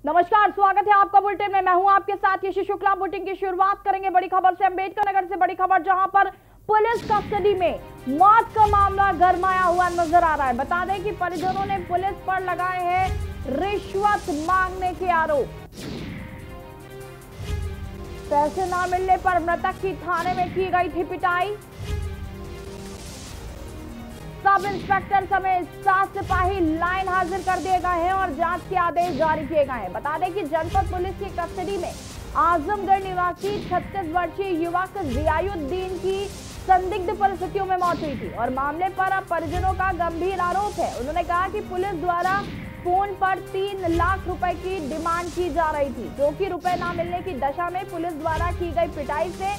नमस्कार, स्वागत है आपका बुलेटिन में। मैं हूं आपके साथ यशी शुक्ला। बुलेटिन की शुरुआत करेंगे बड़ी खबर से, अंबेडकर नगर से बड़ी खबर, जहां पर पुलिस कस्टडी में मौत का मामला गरमाया हुआ नजर आ रहा है। बता दें कि परिजनों ने पुलिस पर लगाए हैं रिश्वत मांगने के आरोप। पैसे न मिलने पर मृतक की थाने में की गई थी पिटाई। सब इंस्पेक्टर समेत 7 सिपाही लाइन हाजिर कर दिए गए हैं और जांच के आदेश जारी किए गए हैं। बता दें कि जनपद पुलिस की कस्टडी में आजमगढ़ निवासी 36 वर्षीय युवक जियाउद्दीन की संदिग्ध परिस्थितियों में मौत हुई थी और मामले पर अब परिजनों का गंभीर आरोप है। उन्होंने कहा कि पुलिस द्वारा फोन पर 3 लाख रुपए की डिमांड की जा रही थी, जो कि रुपए न मिलने की दशा में पुलिस द्वारा की गई पिटाई से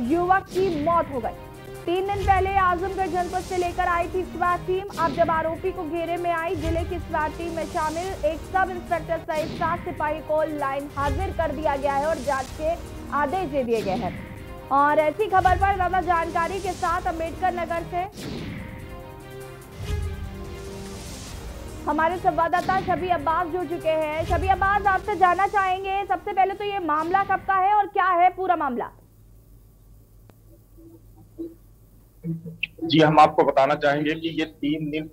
युवक की मौत हो गई। 3 दिन पहले आजमगढ़ जनपद से लेकर आई थी स्वाट टीम। अब जब आरोपी को घेरे में आई, जिले की स्वाट टीम में शामिल एक सब इंस्पेक्टर सहित 7 सिपाही को लाइन हाजिर कर दिया गया है और जांच के आदेश दे दिए गए हैं। और ऐसी खबर पर ज्यादा जानकारी के साथ अंबेडकर नगर से हमारे संवाददाता शबी अब्बास जुड़ चुके हैं। शबी अब्बास, आपसे जानना चाहेंगे सबसे पहले तो ये मामला कब का है और क्या है पूरा मामला? जी, हम आपको बताना चाहेंगे कि ये 3 दिन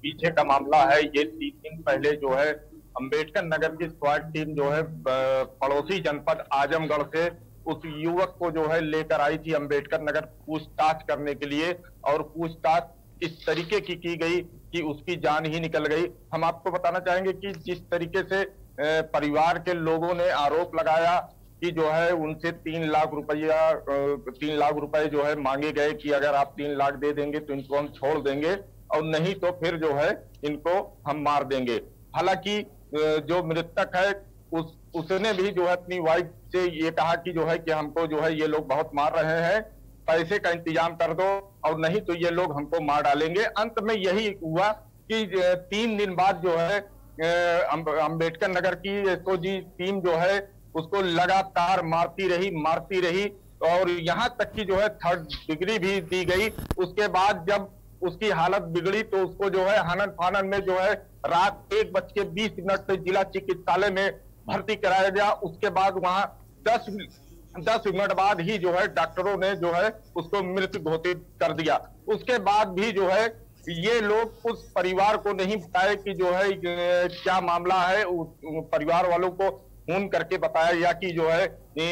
पीछे का मामला है। ये 3 दिन पहले जो है अंबेडकर नगर की स्वाट टीम जो है पड़ोसी जनपद आजमगढ़ से उस युवक को जो है लेकर आई थी अंबेडकर नगर पूछताछ करने के लिए, और पूछताछ इस तरीके की गई कि उसकी जान ही निकल गई। हम आपको बताना चाहेंगे कि जिस तरीके से परिवार के लोगों ने आरोप लगाया कि जो है उनसे 3 लाख रुपए जो है मांगे गए कि अगर आप 3 लाख दे देंगे तो इनको हम छोड़ देंगे और नहीं तो फिर जो है इनको हम मार देंगे। हालांकि जो मृतक है उसने भी जो है अपनी वाइफ से ये कहा कि जो है कि हमको जो है ये लोग बहुत मार रहे हैं, पैसे का इंतजाम कर दो और नहीं तो ये लोग हमको मार डालेंगे। अंत में यही हुआ कि 3 दिन बाद जो है अंबेडकर नगर की एसओजी टीम जो है उसको लगातार मारती रही और यहाँ तक कि जो है 3rd डिग्री भी दी गई। उसके बाद जब उसकी हालत बिगड़ी तो उसको जो है हनन फानन में जो है रात 1:20 पे जिला चिकित्सालय में भर्ती कराया गया। उसके बाद वहां 10 मिनट बाद ही जो है डॉक्टरों ने जो है उसको मृत घोषित कर दिया। उसके बाद भी जो है ये लोग उस परिवार को नहीं बताए कि जो है क्या मामला है। परिवार वालों को फोन करके बताया गया कि जो है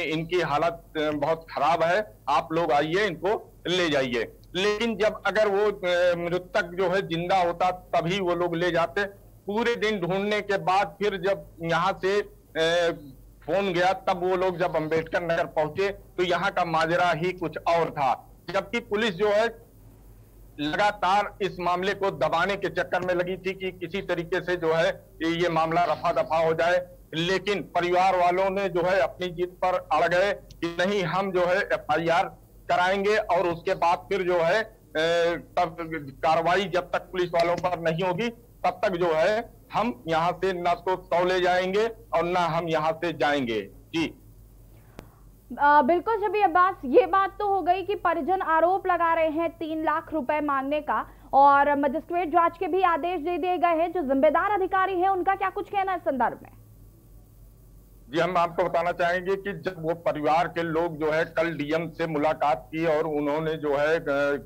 इनकी हालत बहुत खराब है, आप लोग आइए इनको ले जाइए। लेकिन जब अगर वो मृतक जो है जिंदा होता तभी वो लोग ले जाते। पूरे दिन ढूंढने के बाद फिर जब यहाँ से फोन गया तब वो लोग जब अंबेडकर नगर पहुंचे तो यहाँ का माजरा ही कुछ और था। जबकि पुलिस जो है लगातार इस मामले को दबाने के चक्कर में लगी थी कि किसी तरीके से जो है ये मामला रफा दफा हो जाए, लेकिन परिवार वालों ने जो है अपनी जिद पर अड़ गए कि नहीं, हम जो है FIR कराएंगे और उसके बाद फिर जो है तब कार्रवाई जब तक पुलिस वालों पर नहीं होगी तब तक जो है हम यहाँ से ना तो तौले जाएंगे और ना हम यहाँ से जाएंगे। जी बिल्कुल शबी अब्बास, ये बात तो हो गई कि परिजन आरोप लगा रहे हैं 3 लाख रुपए मांगने का और मजिस्ट्रेट जांच के भी आदेश दे दिए गए हैं। जो जिम्मेदार अधिकारी हैं उनका क्या कुछ कहना है इस संदर्भ में? जी, हम आपको बताना चाहेंगे कि जब वो परिवार के लोग जो है कल DM से मुलाकात की और उन्होंने जो है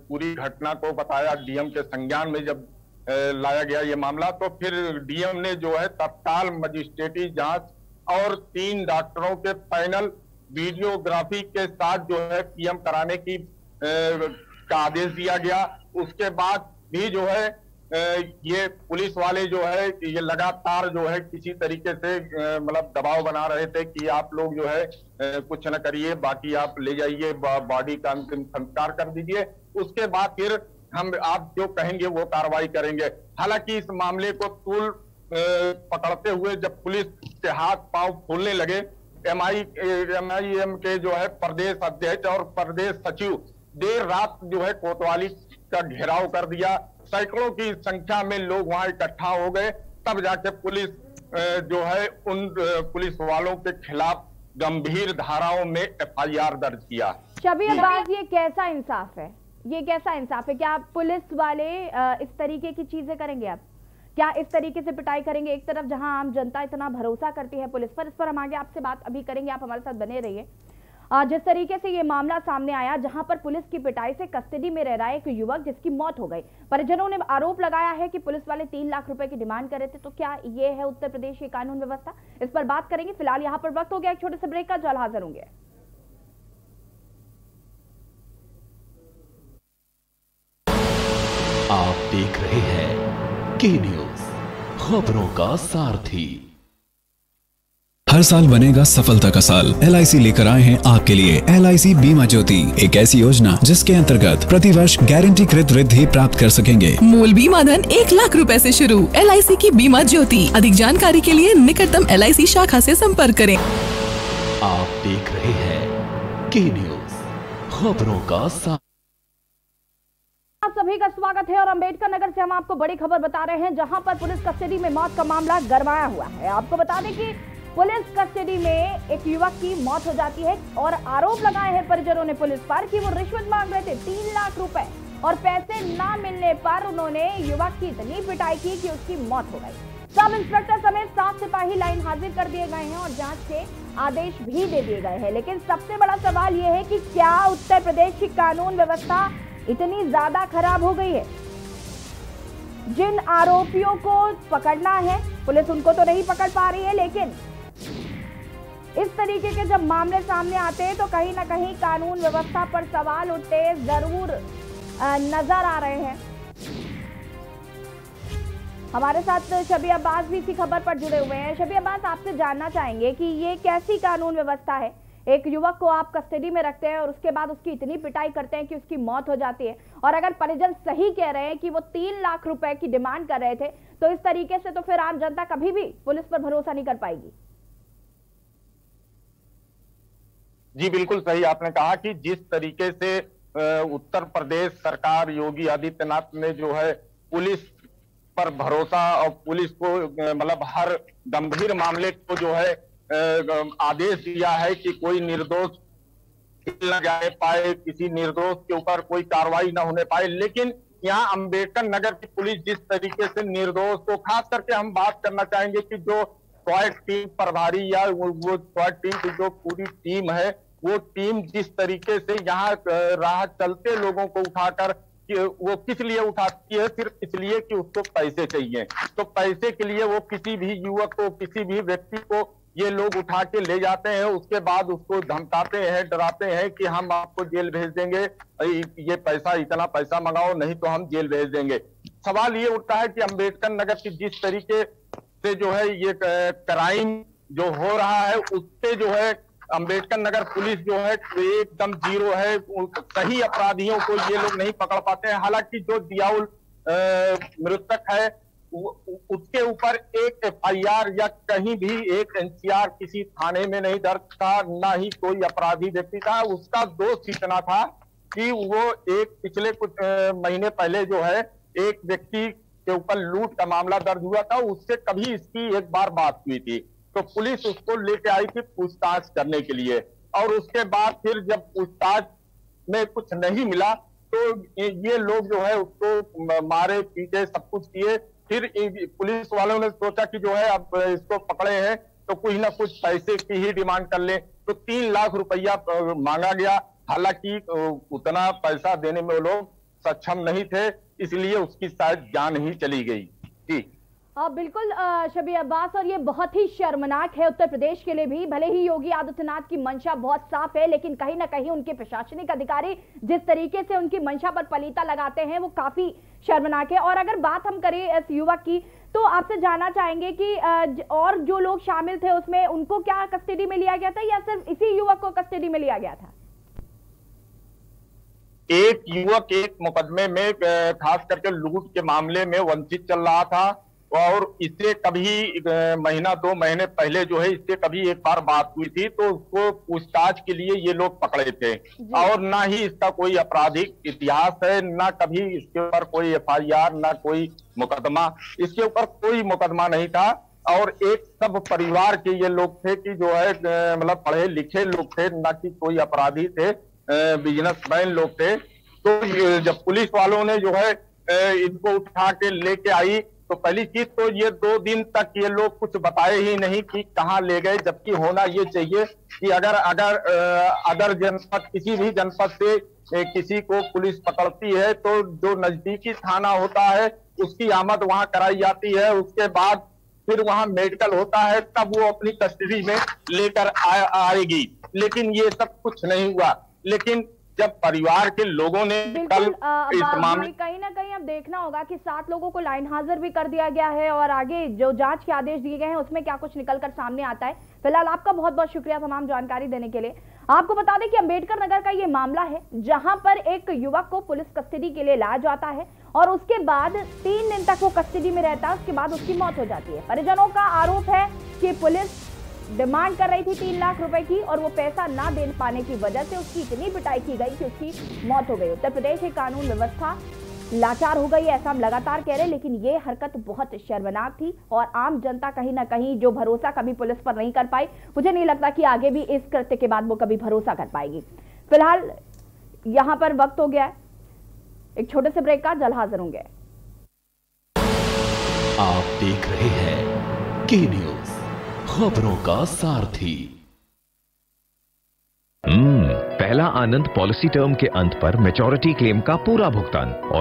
पूरी घटना को बताया, DM के संज्ञान में जब लाया गया ये मामला, तो फिर DM ने जो है तत्काल मजिस्ट्रेटी जांच और 3 डॉक्टरों के पैनल वीडियोग्राफी के साथ जो है PM कराने की का आदेश दिया गया। उसके बाद भी जो है ये पुलिस वाले जो है ये लगातार जो है किसी तरीके से मतलब दबाव बना रहे थे कि आप लोग जो है कुछ न करिए, बाकी आप ले जाइए, बॉडी का अंतिम संस्कार कर दीजिए, उसके बाद फिर हम आप जो कहेंगे वो कार्रवाई करेंगे। हालांकि इस मामले को तूल पकड़ते हुए जब पुलिस के हाथ पांव फूलने लगे, MIM के जो है प्रदेश अध्यक्ष और प्रदेश सचिव देर रात जो है कोतवाली का घेराव कर दिया। सैकड़ों की संख्या में लोग वहां इकट्ठा हो गए, तब जाके पुलिस जो है उन पुलिस वालों के खिलाफ गंभीर धाराओं में FIR दर्ज किया। शबी अब्बास, ये कैसा इंसाफ है? ये कैसा इंसाफ है? क्या पुलिस वाले इस तरीके की चीजें करेंगे अब क्या इस तरीके से पिटाई करेंगे? एक तरफ जहां आम जनता इतना भरोसा करती है पुलिस पर, इस पर हम आगे आपसे बात अभी करेंगे, आप हमारे साथ बने रहिए। जिस तरीके से ये मामला सामने आया, जहां पर पुलिस की पिटाई से कस्टडी में रह रहा है एक युवक जिसकी मौत हो गई, परिजनों ने आरोप लगाया है कि पुलिस वाले 3 लाख रुपए की डिमांड कर रहे थे। तो क्या ये है उत्तर प्रदेश की कानून व्यवस्था? इस पर बात करेंगे। फिलहाल यहाँ पर वक्त हो गया एक छोटे से ब्रेक का, जल्द हाजिर होंगे। आप देख रहे हैं के न्यूज, खबरों का सारथी। हर साल बनेगा सफलता का साल। LIC लेकर आए हैं आपके लिए LIC बीमा ज्योति, एक ऐसी योजना जिसके अंतर्गत प्रतिवर्ष गारंटीकृत वृद्धि प्राप्त कर सकेंगे। मूल बीमा धन 1 लाख रुपए से शुरू। LIC की बीमा ज्योति। अधिक जानकारी के लिए निकटतम LIC शाखा से संपर्क करें। आप देख रहे हैं के न्यूज, खबरों का सारथी। आप सभी का स्वागत है और अंबेडकर नगर से हम आपको बड़ी खबर बता रहे हैं, जहां पर पुलिस कस्टडी में मौत का मामला गरमाया हुआ है। आपको बता दें कि पुलिस कस्टडी में एक युवक की मौत हो जाती है और आरोप लगाए हैं परिजनों ने पुलिस पर कि वो रिश्वत मांग रहे थे 3 लाख रुपए, और पैसे ना मिलने पर उन्होंने युवक की इतनी पिटाई की कि उसकी मौत हो गई। सब इंस्पेक्टर समेत 7 सिपाही लाइन हाजिर कर दिए गए हैं और जांच के आदेश भी दे दिए गए हैं। लेकिन सबसे बड़ा सवाल यह है कि क्या उत्तर प्रदेश की कानून व्यवस्था इतनी ज्यादा खराब हो गई है? जिन आरोपियों को पकड़ना है पुलिस उनको तो नहीं पकड़ पा रही है, लेकिन इस तरीके के जब मामले सामने आते हैं तो कहीं ना कहीं कानून व्यवस्था पर सवाल उठते जरूर नजर आ रहे हैं। हमारे साथ शबी अब्बास भी इसी खबर पर जुड़े हुए हैं। शबी अब्बास, आपसे जानना चाहेंगे कि ये कैसी कानून व्यवस्था है? एक युवक को आप कस्टडी में रखते हैं और उसके बाद उसकी इतनी पिटाई करते हैं कि उसकी मौत हो जाती है, और अगर परिजन सही कह रहे हैं कि वो 3 लाख रुपए की डिमांड कर रहे थे, तो इस तरीके से तो फिर आम जनता कभी भी पुलिस पर भरोसा नहीं कर पाएगी। जी बिल्कुल सही आपने कहा कि जिस तरीके से उत्तर प्रदेश सरकार योगी आदित्यनाथ ने जो है पुलिस पर भरोसा और पुलिस को मतलब हर गंभीर मामले को जो है आदेश दिया है कि कोई निर्दोष न जा पाए, किसी निर्दोष के ऊपर कोई कार्रवाई न होने पाए। लेकिन यहाँ अंबेडकर नगर की पुलिस जिस तरीके से निर्दोष को, खास करके हम बात करना चाहेंगे कि जो स्वाट टीम प्रभारी या वो स्वाट टीम की जो पूरी टीम है, वो टीम जिस तरीके से यहाँ राह चलते लोगों को उठाकर, वो किस लिए उठाती है? सिर्फ इसलिए कि उसको पैसे चाहिए। तो पैसे के लिए वो किसी भी युवक को, किसी भी व्यक्ति को ये लोग उठा के ले जाते हैं। उसके बाद उसको धमकाते हैं, डराते हैं कि हम आपको जेल भेज देंगे, ये पैसा, इतना पैसा मंगाओ नहीं तो हम जेल भेज देंगे। सवाल ये उठता है कि अंबेडकर नगर की जिस तरीके से जो है ये क्राइम जो हो रहा है, उससे जो है अंबेडकर नगर पुलिस जो है एकदम जीरो है। सही अपराधियों को ये लोग नहीं पकड़ पाते हैं। हालांकि जो दियाउल मृतक है उसके ऊपर एक FIR या कहीं भी एक NCR किसी थाने में नहीं दर्ज था, ना ही कोई अपराधी व्यक्ति था। उसका दोष इतना था कि वो एक पिछले कुछ महीने पहले जो है एक व्यक्ति के ऊपर लूट का मामला दर्ज हुआ था, उससे कभी इसकी एक बार बात हुई थी। तो पुलिस उसको लेके आई थी पूछताछ करने के लिए, और उसके बाद फिर जब पूछताछ में कुछ नहीं मिला तो ये लोग जो है उसको मारे पीटे सब कुछ किए। फिर पुलिस वालों ने सोचा कि जो है अब इसको पकड़े हैं तो कुछ ना कुछ पैसे की ही डिमांड कर ले, तो 3 लाख रुपया मांगा गया। हालांकि उतना पैसा देने में वो लोग सक्षम नहीं थे, इसलिए उसकी शायद जान ही चली गई। जी बिल्कुल शबी अब्बास, और ये बहुत ही शर्मनाक है उत्तर प्रदेश के लिए भी। भले ही योगी आदित्यनाथ की मंशा बहुत साफ है, लेकिन कहीं ना कहीं उनके प्रशासनिक अधिकारी जिस तरीके से उनकी मंशा पर पलीता लगाते हैं वो काफी शर्मनाक है। और अगर बात हम करें इस युवक की, तो आपसे जानना चाहेंगे कि और जो लोग शामिल थे उसमें उनको क्या कस्टडी में लिया गया था या सिर्फ इसी युवक को कस्टडी में लिया गया था? एक युवक एक मुकदमे में खास करके लूट के मामले में वंचित चल रहा था, और इससे कभी महीना 2 महीने पहले जो है इससे कभी एक बार बात हुई थी, तो उसको पूछताछ के लिए ये लोग पकड़े थे। और ना ही इसका कोई आपराधिक इतिहास है, ना कभी इसके ऊपर कोई FIR, ना कोई मुकदमा, इसके ऊपर कोई मुकदमा नहीं था। और एक सब परिवार के ये लोग थे कि जो है मतलब पढ़े लिखे लोग थे, ना कि कोई अपराधी थे, बिजनेसमैन लोग थे। तो जब पुलिस वालों ने जो है इनको उठा के लेके आई तो पहली चीज तो ये 2 दिन तक ये लोग कुछ बताए ही नहीं कि कहाँ ले गए, जबकि होना ये चाहिए कि अगर जनपद, किसी भी जनपद से किसी को पुलिस पकड़ती है तो जो नजदीकी थाना होता है उसकी आमद वहां कराई जाती है, उसके बाद फिर वहां मेडिकल होता है, तब वो अपनी कस्टडी में लेकर आएगी। लेकिन ये सब कुछ नहीं हुआ। लेकिन जब परिवार के लोगों ने कल इस मामले, कहीं ना कहीं अब देखना होगा कि 7 लोगों को लाइन हाजिर भी कर दिया गया है और आगे जो जांच के आदेश दिए गए हैं उसमें क्या कुछ निकलकर सामने आता है। फिलहाल आपका बहुत बहुत शुक्रिया तमाम जानकारी देने के लिए। आपको बता दें कि अंबेडकर नगर का ये मामला है जहां पर एक युवक को पुलिस कस्टडी के लिए लाया जाता है और उसके बाद 3 दिन तक वो कस्टडी में रहता है, उसके बाद उसकी मौत हो जाती है। परिजनों का आरोप है कि पुलिस डिमांड कर रही थी 3 लाख रुपए की और वो पैसा ना दे पाने की वजह से उसकी इतनी पिटाई की गई कि उसकी मौत हो गई। उत्तर प्रदेश की कानून व्यवस्था लाचार हो गई, ऐसा हम लगातार कह रहे हैं, लेकिन ये हरकत बहुत शर्मनाक थी और आम जनता कहीं ना कहीं जो भरोसा कभी पुलिस पर नहीं कर पाई, मुझे नहीं लगता कि आगे भी इस कृत्य के बाद वो कभी भरोसा कर पाएगी। फिलहाल यहां पर वक्त हो गया है एक छोटे से ब्रेक का, जल्द हाजिर होंगे। आप देख रहे हैं के न्यूज, खबरों का सारथी। पहला आनंद पॉलिसी टर्म के अंत पर मैच्योरिटी क्लेम का पूरा भुगतान और